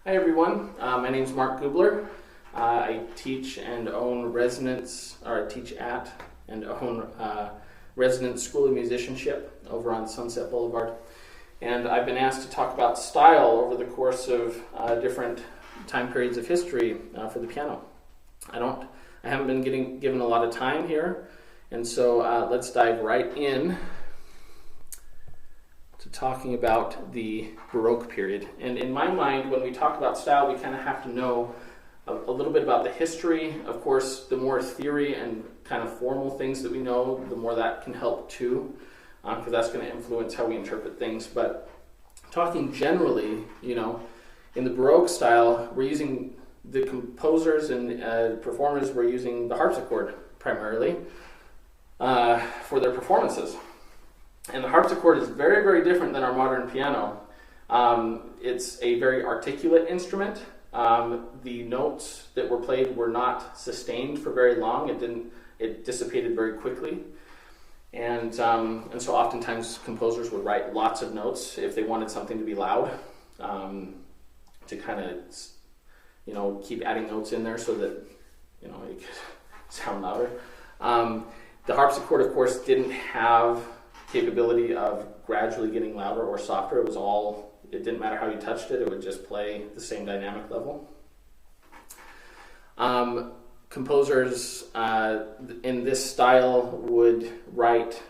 Hi everyone, my name is Mark Gubler. I teach and own teach at and own Resonance School of Musicianship over on Sunset Boulevard. And I've been asked to talk about style over the course of different time periods of history for the piano. I haven't been given a lot of time here, and so let's dive right in to talking about the Baroque period. And in my mind, when we talk about style, we kind of have to know a little bit about the history. Of course, the more theory and kind of formal things that we know, the more that can help too, because that's going to influence how we interpret things. But talking generally, in the Baroque style, we're using the composers and performers were using the harpsichord primarily for their performances. And the harpsichord is very, very different than our modern piano. It's a very articulate instrument. The notes that were played were not sustained for very long. It dissipated very quickly. And so oftentimes composers would write lots of notes if they wanted something to be loud, to kind of, keep adding notes in there so that, it could sound louder. The harpsichord, of course, didn't have capability of gradually getting louder or softer. It didn't matter how you touched it, it would just play the same dynamic level. Composers in this style would write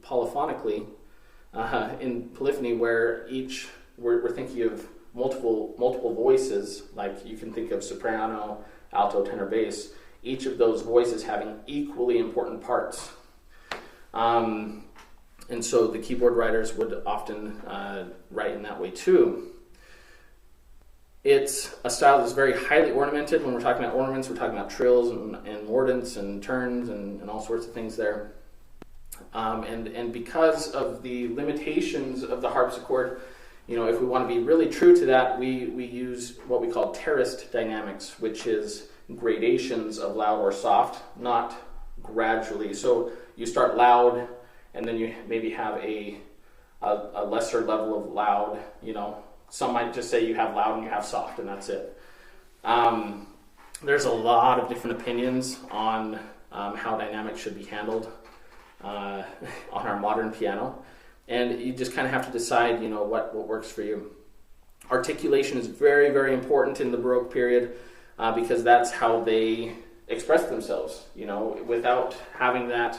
polyphonically in polyphony, where we're thinking of multiple voices, like you can think of soprano, alto, tenor, bass, each of those voices having equally important parts. And so the keyboard writers would often write in that way too. It's a style that's very highly ornamented. When we're talking about ornaments, we're talking about trills and mordents and turns and all sorts of things there. And because of the limitations of the harpsichord, if we want to be really true to that, we use what we call terraced dynamics, which is gradations of loud or soft, not gradually. So you start loud, and then you maybe have a lesser level of loud. Some might just say you have loud and you have soft, and that's it. There's a lot of different opinions on how dynamics should be handled on our modern piano, and you just kind of have to decide, what works for you. Articulation is very, very important in the Baroque period because that's how they express themselves. Without having that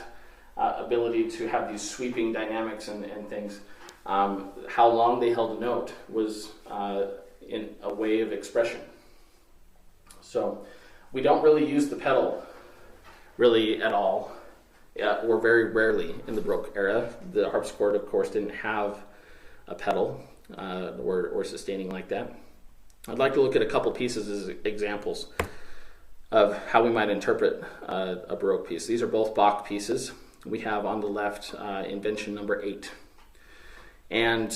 ability to have these sweeping dynamics and things, how long they held a note was in a way of expression. So we don't really use the pedal really at all, or very rarely in the Baroque era. The harpsichord, of course, didn't have a pedal or sustaining like that. I'd like to look at a couple pieces as examples of how we might interpret a Baroque piece. These are both Bach pieces. We have on the left invention number 8. And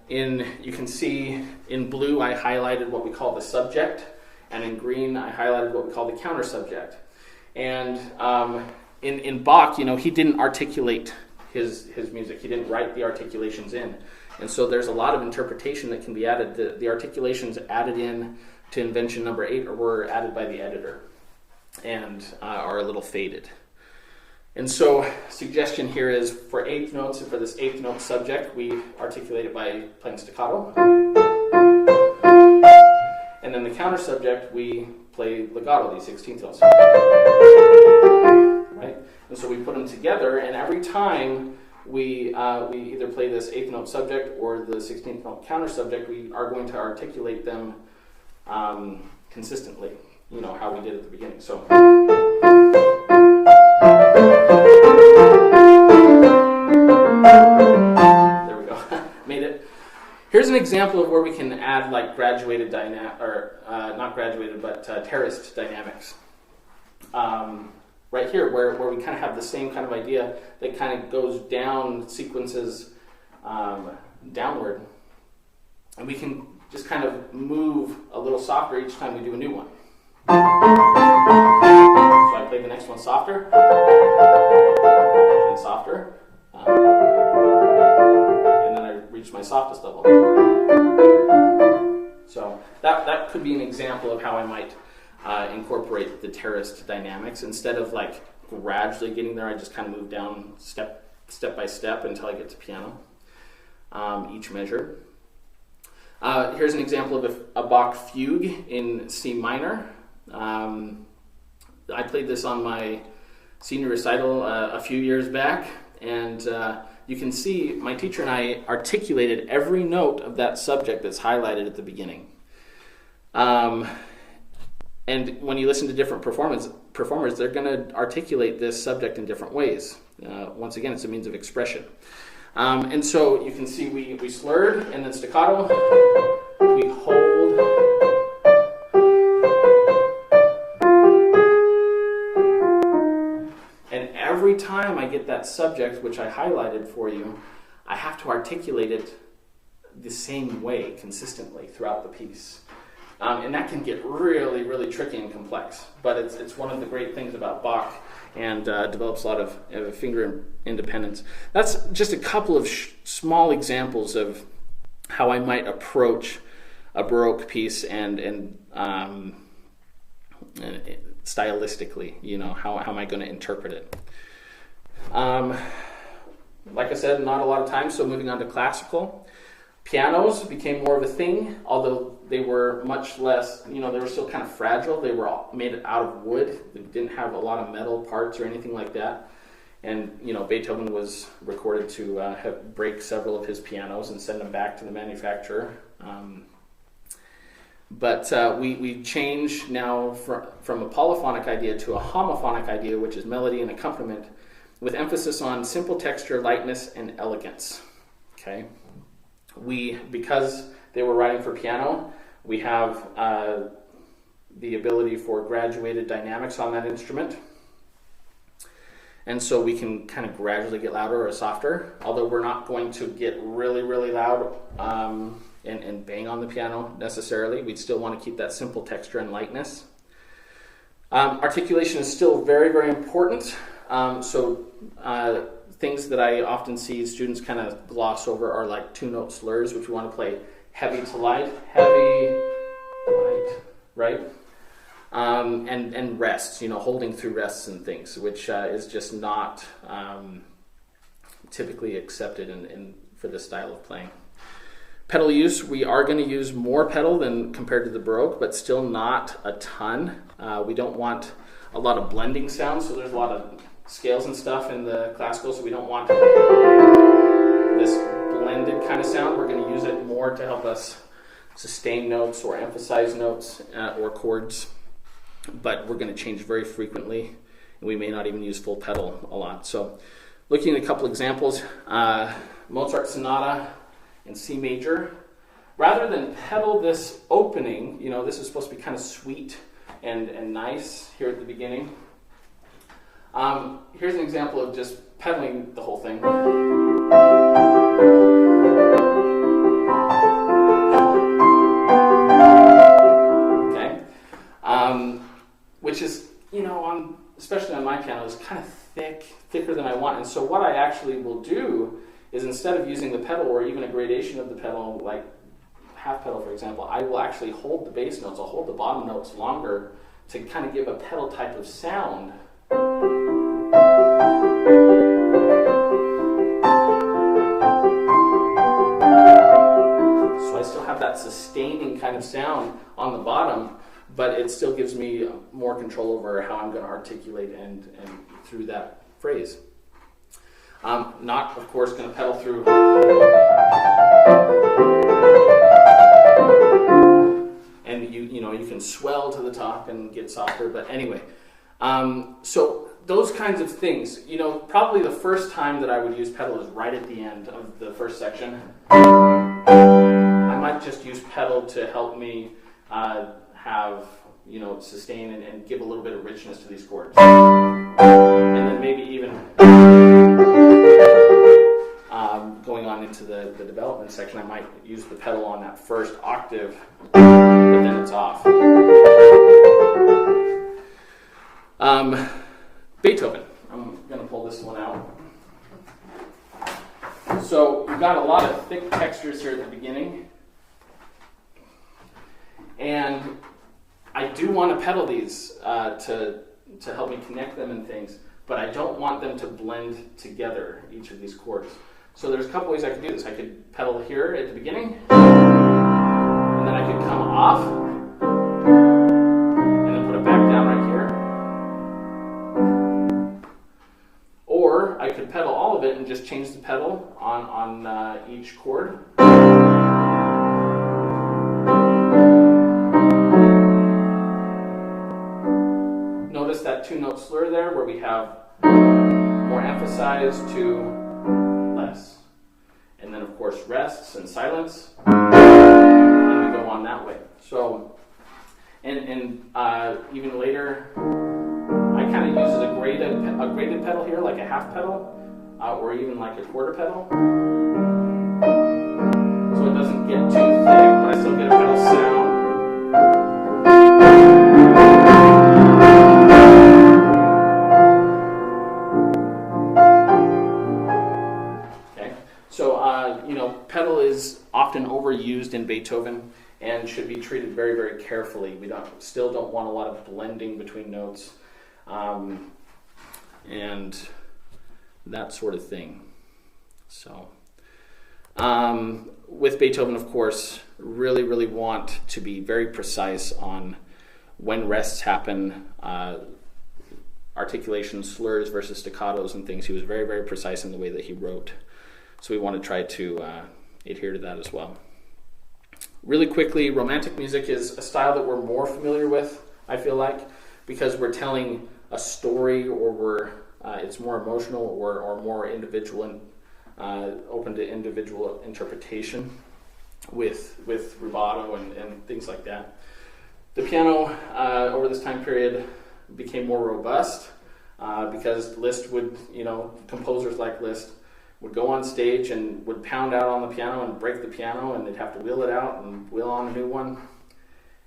you can see in blue I highlighted what we call the subject, and in green I highlighted what we call the counter subject. And in Bach, he didn't articulate his music. He didn't write the articulations in. And so there's a lot of interpretation that can be added. The articulations added in to invention number 8 were added by the editor and are a little faded. And so suggestion here is for eighth notes, and for this eighth note subject, we articulate it by playing staccato. And then the counter subject, we play legato, these 16th notes. Right? And so we put them together, and every time we either play this eighth note subject or the 16th note counter subject, we are going to articulate them consistently, how we did at the beginning. So there we go. Made it. Here's an example of where we can add like graduated not graduated, but terraced dynamics. Right here, where we kind of have the same kind of idea that kind of goes down, sequences downward. And we can just kind of move a little softer each time we do a new one. So I play the next one softer, and softer, and then I reach my softest level. that could be an example of how I might incorporate the terraced dynamics. Instead of like gradually getting there, I just kind of move down step by step until I get to piano, each measure. Here's an example of a Bach fugue in C minor. I played this on my senior recital a few years back, and you can see my teacher and I articulated every note of that subject that's highlighted at the beginning. And when you listen to different performers, they're going to articulate this subject in different ways. Once again, it's a means of expression. And so you can see we slurred, and then staccato, we hold. And every time I get that subject, which I highlighted for you, I have to articulate it the same way consistently throughout the piece. And that can get really, really tricky and complex. But it's one of the great things about Bach, and develops a lot of finger independence. That's just a couple of small examples of how I might approach a Baroque piece and stylistically, how am I going to interpret it? Like I said, not a lot of time, so moving on to classical. Pianos became more of a thing, although they were much less, they were still kind of fragile. They were all made out of wood. They didn't have a lot of metal parts or anything like that. And, Beethoven was recorded to break several of his pianos and send them back to the manufacturer. But we change now from a polyphonic idea to a homophonic idea, which is melody and accompaniment, with emphasis on simple texture, lightness, and elegance. Okay. Because they were writing for piano, we have the ability for graduated dynamics on that instrument. And so we can kind of gradually get louder or softer, although we're not going to get really, really loud and bang on the piano necessarily. We'd still want to keep that simple texture and lightness. Articulation is still very, very important. Things that I often see students kind of gloss over are like two-note slurs, which we want to play heavy to light, heavy, light, right? And rests, holding through rests and things, which is just not typically accepted for this style of playing. Pedal use, we are going to use more pedal than compared to the Baroque, but still not a ton. We don't want a lot of blending sounds, so there's a lot of scales and stuff in the classical, so we don't want this blended kind of sound. We're going to use it more to help us sustain notes or emphasize notes or chords, but we're going to change very frequently, and we may not even use full pedal a lot. So looking at a couple examples, Mozart Sonata in C major, rather than pedal this opening, this is supposed to be kind of sweet and nice here at the beginning. Here's an example of just pedaling the whole thing. Okay. Which is, especially on my piano, is kind of thicker than I want. And so what I actually will do is, instead of using the pedal or even a gradation of the pedal, like half pedal, for example, I will actually hold the bass notes. I'll hold the bottom notes longer to kind of give a pedal type of sound. So I still have that sustaining kind of sound on the bottom, but it still gives me more control over how I'm going to articulate and through that phrase. Not, of course, going to pedal through. And you can swell to the top and get softer, but anyway. So those kinds of things, probably the first time that I would use pedal is right at the end of the first section. I might just use pedal to help me have, sustain and give a little bit of richness to these chords. And then maybe even going on into the development section, I might use the pedal on that first octave, but then it's off. Beethoven. I'm going to pull this one out. So we've got a lot of thick textures here at the beginning. And I do want to pedal these to help me connect them and things, but I don't want them to blend together, each of these chords. So there's a couple ways I could do this. I could pedal here at the beginning, and then I could come off, and then put it back down right here. Or I could pedal all of it and just change the pedal on each chord. Notice that two-note slur there where we have more emphasized to less. And then, of course, rests and silence. And we go on that way. So, and even later, I kind of use a graded pedal here, like a half pedal, or even like a quarter pedal. So it doesn't get too thick, but I still get a pedal sound. Pedal is often overused in Beethoven and should be treated very, very carefully. We still don't want a lot of blending between notes and that sort of thing. So, with Beethoven, of course, really, really want to be very precise on when rests happen, articulation, slurs versus staccatos and things. He was very, very precise in the way that he wrote. So we want to try to adhere to that as well. Really quickly, Romantic music is a style that we're more familiar with, I feel like, because we're telling a story, or it's more emotional, or more individual and open to individual interpretation with rubato and things like that. The piano over this time period became more robust because Liszt would, composers like Liszt would go on stage and would pound out on the piano and break the piano, and they'd have to wheel it out and wheel on a new one.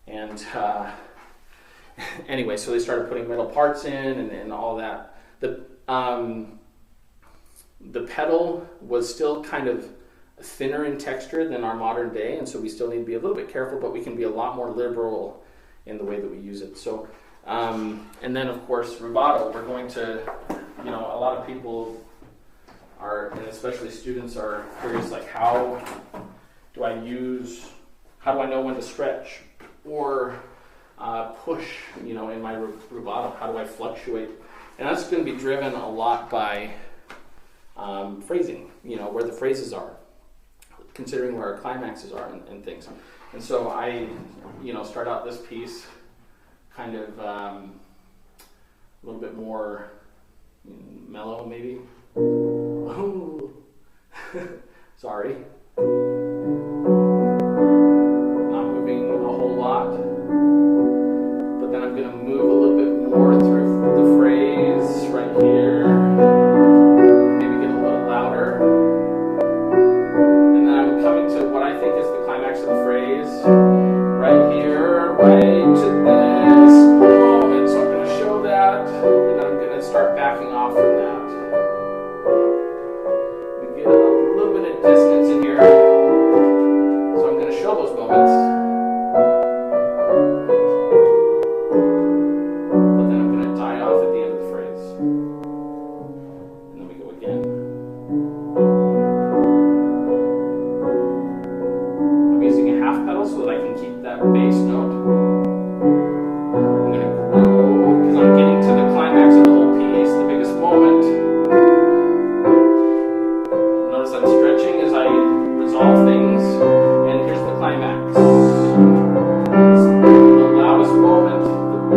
And anyway, so they started putting metal parts in and all that. The pedal was still kind of thinner in texture than our modern day, and so we still need to be a little bit careful, but we can be a lot more liberal in the way that we use it. So, and then of course rubato, we're going to, a lot of people are, and especially students, are curious, like, how do I know when to stretch or push, in my rubato? How do I fluctuate? And that's going to be driven a lot by phrasing, where the phrases are, considering where our climaxes are and things. And so I, start out this piece kind of a little bit more mellow, maybe. Oh, sorry. Not moving a whole lot, but then I'm going to move a little bit more through the phrase right here. Maybe get a little louder, and then I'm coming to what I think is the climax of the phrase right here, right to this moment. So I'm going to show that, and then I'm going to start backing off from that. A little bit of dissonance in here, so I'm going to show those moments, but then I'm going to die off at the end of the phrase, and then we go again. I'm using a half pedal so that I can keep that bass note. I'm going to grow because I'm getting to the climax of the whole piece, the biggest moment. I'm stretching as I resolve things, and here's the climax. The loudest moment,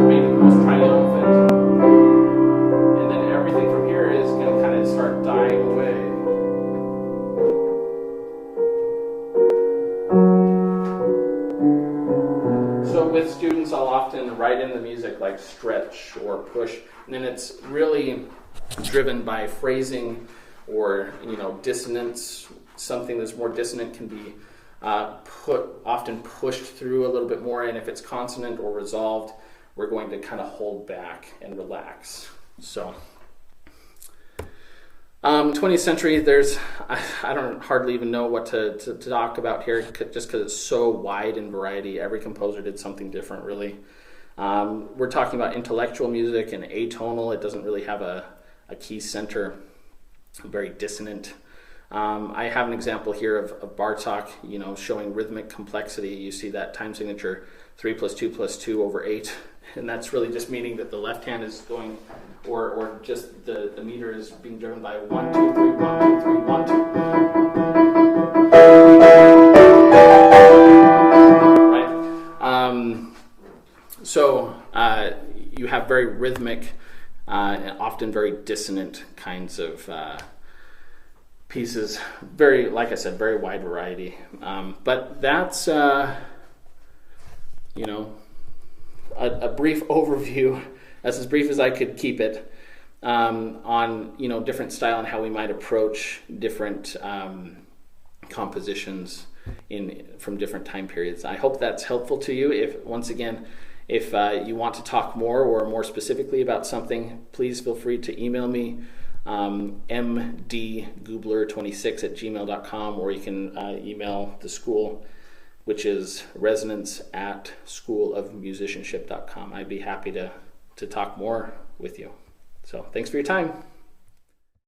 maybe the most triumphant, and then everything from here is going to kind of start dying away. So with students, I'll often write in the music like stretch or push, and then it's really driven by phrasing or dissonance. Something that's more dissonant can be often pushed through a little bit more, and if it's consonant or resolved, we're going to kind of hold back and relax. So 20th century, I don't hardly even know what to talk about here, just because it's so wide in variety. Every composer did something different, really. We're talking about intellectual music and atonal. It doesn't really have a key center, very dissonant. I have an example here of Bartók, showing rhythmic complexity. You see that time signature 3 + 2 + 2 over 8, and that's really just meaning that the left hand is going, or just the meter is being driven by 1 2 3 1 2 3 1 2. Right. So you have very rhythmic and often very dissonant kinds of pieces. Very, like I said, very wide variety. But that's a brief overview. That's as brief as I could keep it on different style and how we might approach different compositions from different time periods. I hope that's helpful to you. If you want to talk more or more specifically about something, please feel free to email me, mdgubler26@gmail.com, or you can email the school, which is resonance@schoolofmusicianship.com. I'd be happy to talk more with you. So thanks for your time.